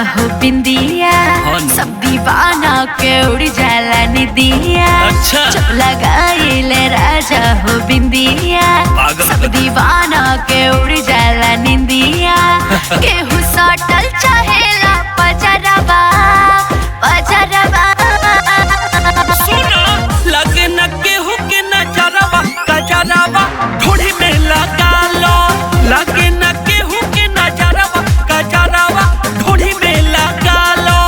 हो बिंदिया सब दीवाना के उड़ जाला निदिया। अच्छा। जब लगाइले राजा हो बिंदिया सब दीवाना के उड़ जाला निदिया। केहू सटल चाहेला पजरवा पजरवा। सुना लगे न केहू के नजरवा गजरवा थोड़ी में लगा लो। लगे न केहू के नजरवा गजरवा थोड़ी में लगा लो।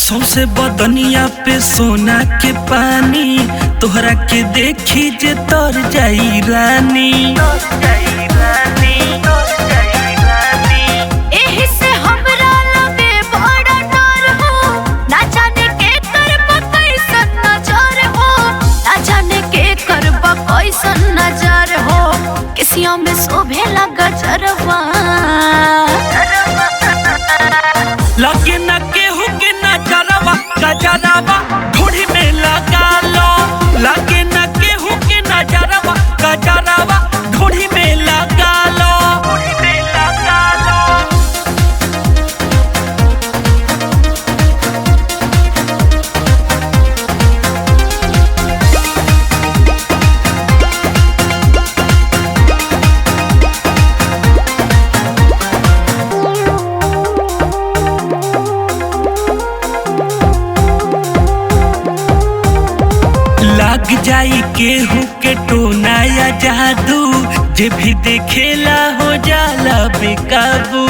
सौसे बदनिया पे सोना के पानी तोहरा के देखी जे तर जाई रानी। एही से हमरा लगे बड़ा डर हो ना जाने के करब कैसन नजर हो। ना जाने के करब कैसन नजर हो। किसियों में शोभे लगा जरवा। लगे न केहू के नजरवा गजरवा थोड़ी में लगा लो। लगे न केहू के नजरवा गजरवा थोड़ी में लगा लो। लग जाई केहू के टोना या जादू जे भी देखेला हो जाला बेकाबू।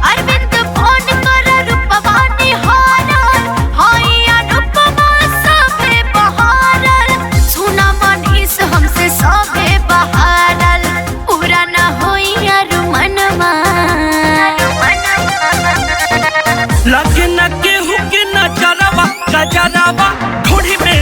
अरविंद फोन कर रूपवानी हारल हाइया रूपवा सभे बहारल। सुना मनीष हमसे सभे बहारल पूरा न होई यार मनवा। लगे न केहू के नजरवा गजरवा थोड़ी में